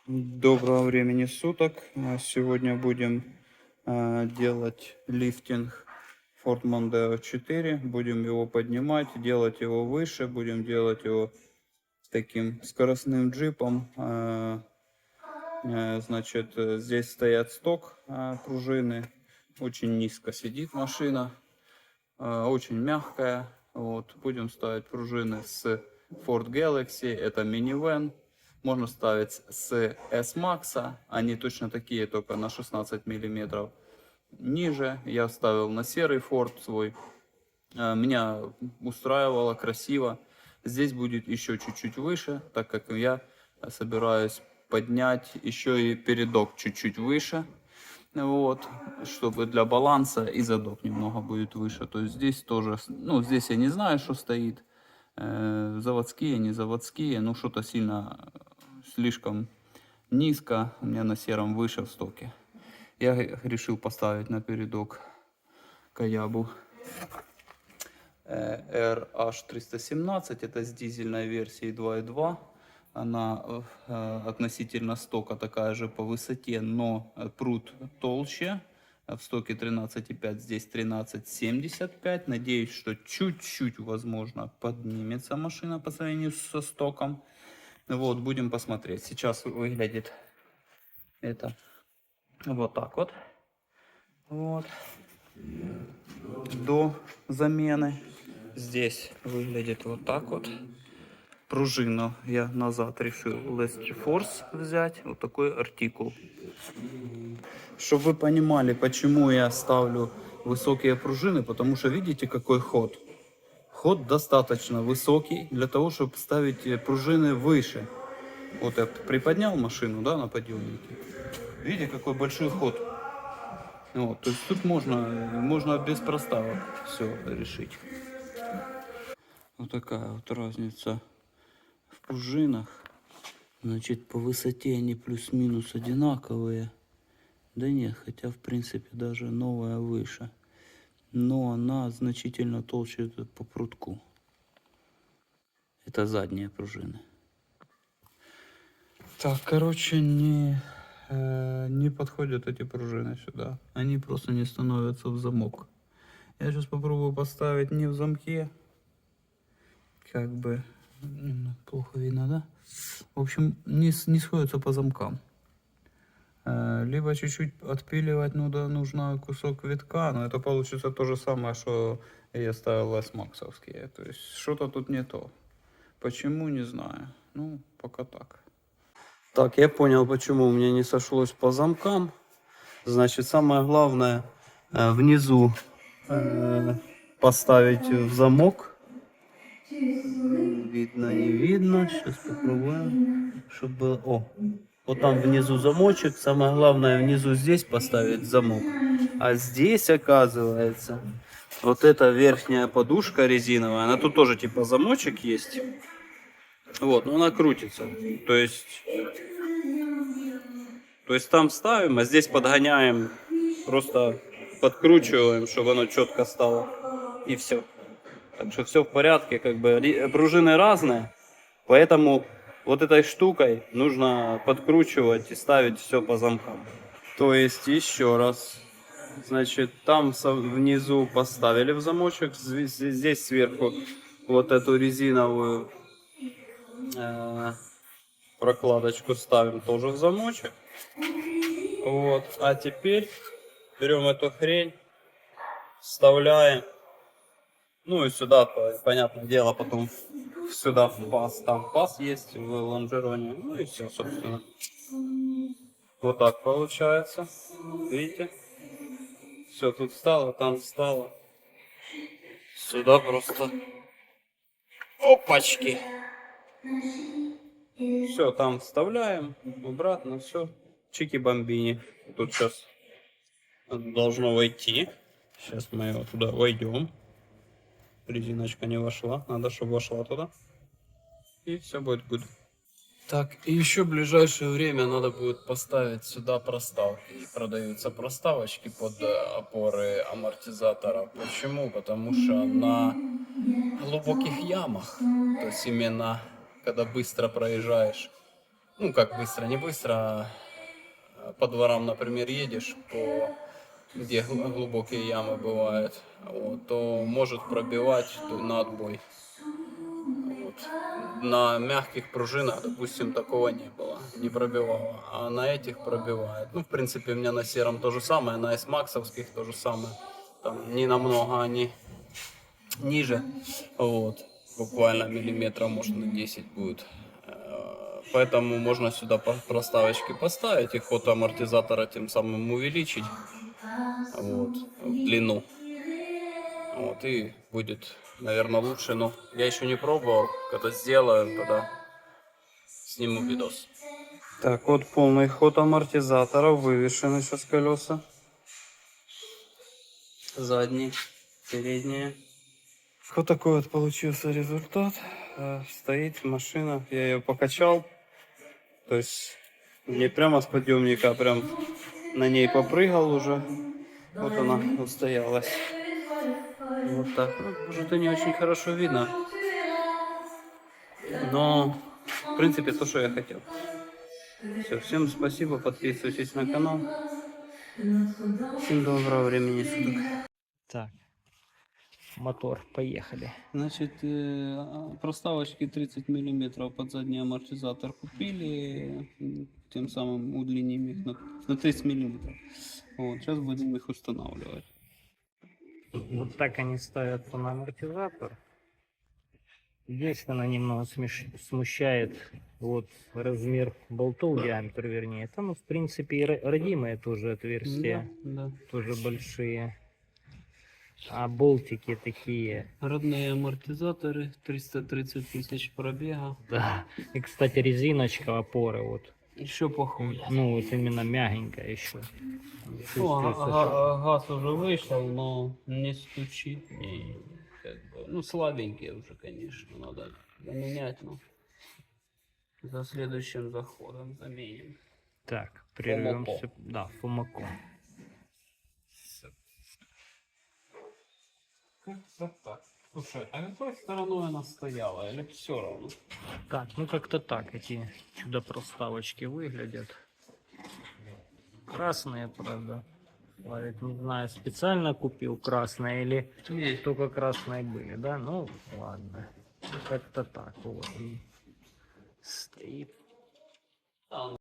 Доброго времени суток. Сегодня будем делать лифтинг Ford Mondeo 4. Будем его поднимать, делать его выше. Будем делать его таким скоростным джипом. Значит, здесь стоят сток пружины. Очень низко сидит машина. Очень мягкая. Вот. Будем ставить пружины с Ford Galaxy. Это минивэн. Можно ставить с S-Max. Они точно такие, только на 16 миллиметров ниже. Я ставил на серый Ford свой. Меня устраивало, красиво. Здесь будет еще чуть-чуть выше, так как я собираюсь поднять еще и передок чуть-чуть выше. Вот, чтобы для баланса и задок немного будет выше. То есть здесь тоже, ну, здесь я не знаю, что стоит. Заводские, не заводские, ну, что-то сильно слишком низко. У меня на сером выше в стоке. Я решил поставить на передок Каябу RH317. Это с дизельной версией 2.2. Она относительно стока такая же по высоте, но пруд толще. В стоке 13,5, здесь 13,75. Надеюсь, что чуть-чуть, возможно, поднимется машина по сравнению со стоком. Вот, будем посмотреть. Сейчас выглядит это вот так вот. Вот. До замены. Здесь выглядит вот так вот. Пружину я назад решил Last Force взять. Вот такой артикул. Чтобы вы понимали, почему я ставлю высокие пружины. Потому что видите, какой ход. Ход достаточно высокий для того, чтобы ставить пружины выше. Вот я приподнял машину, да, на подъемнике. Видите, какой большой ход. Вот, то есть тут можно без проставок все решить. Вот такая вот разница в пружинах. Значит, по высоте они плюс-минус одинаковые. Да нет, хотя в принципе даже новая выше. Но она значительно толще по прутку. Это задние пружины. Так, короче, не подходят эти пружины сюда. Они просто не становятся в замок. Я сейчас попробую поставить не в замке. Как бы плохо видно, да? В общем, не сходятся по замкам. Либо чуть-чуть отпиливать нужно кусок витка, но это получится то же самое, что я ставил S-Max-овские. То есть что-то тут не то. Почему, не знаю. Ну, пока так. Так, я понял, почему у меня не сошлось по замкам. Значит, самое главное внизу поставить в замок. Видно, не видно. Сейчас попробуем, чтобы... О, вот там внизу замочек. Самое главное внизу здесь поставить замок. А здесь, оказывается, вот эта верхняя подушка резиновая. Она тут тоже типа замочек есть. Вот, но она крутится. То есть там ставим, а здесь подгоняем. Просто подкручиваем, чтобы оно четко стало. И все. Так что все в порядке, как бы пружины разные, поэтому вот этой штукой нужно подкручивать и ставить все по замкам. То есть еще раз, значит, там внизу поставили в замочек, здесь сверху вот эту резиновую прокладочку ставим тоже в замочек. Вот, а теперь берем эту хрень, вставляем. Ну и сюда, понятное дело, потом сюда в паз. Там паз есть в лонжероне. Ну и все, собственно. Вот так получается. Видите? Все тут встало, там встало. Сюда просто... Опачки! Все, там вставляем. Обратно, все. Чики-бомбини. Тут сейчас должно войти. Сейчас мы его туда войдем. Резиночка не вошла. Надо, чтобы вошла туда. И все будет good. Так, и еще в ближайшее время надо будет поставить сюда проставки. И продаются проставочки под опоры амортизатора. Почему? Потому что на глубоких ямах, то есть именно когда быстро проезжаешь ну как быстро, не быстро, по дворам, например, едешь, где глубокие ямы бывают, вот, то может пробивать на отбой. Вот. На мягких пружинах, допустим, такого не было, не пробивало, а на этих пробивает. Ну, в принципе, у меня на сером то же самое, на S-максовских то же самое. Там не намного они ниже, вот, буквально миллиметра, может, на 10 будет. Поэтому можно сюда проставочки поставить и ход амортизатора тем самым увеличить, вот, в длину. Вот, и будет, наверное, лучше. Но я еще не пробовал. Когда сделаю, тогда сниму видос. Так, вот полный ход амортизатора. Вывешены сейчас колеса. Задние, передние. Вот такой вот получился результат. Стоит машина. Я ее покачал. То есть не прямо с подъемника, а прям на ней попрыгал уже. Вот она устоялась. Вот так. Ну, может, и не очень хорошо видно. Но, в принципе, то, что я хотел. Все, всем спасибо, подписывайтесь на канал. Всем доброго времени суток. Так, мотор, поехали. Значит, проставочки 30 миллиметров под задний амортизатор купили, тем самым удлиним их на 30 миллиметров. Вот, сейчас будем их устанавливать. Вот так они ставятся на амортизатор. Единственное, немного смущает вот размер болтов, диаметр вернее. Это, ну, в принципе, и родимые тоже отверстия, Да. тоже большие. А болтики такие. Родные амортизаторы, 330 тысяч пробега. Да. И, кстати, резиночка опоры вот. Еще похуже. Ну, вот именно мягенькая еще. Ну, Чувствуется, что... газ уже вышел, но не стучит. И, как бы, ну, слабенькие уже, конечно, надо поменять, но за следующим заходом заменим. Так, прервемся. Да, Фомако. Как-то так. Слушай, а какой стороной она стояла? Или все равно? Так, ну как-то так эти чудо-проставочки выглядят. Красные, правда. Говорит, не знаю, специально купил красные или только красные были, да? Ну, ладно. Как-то так вот. Стоит.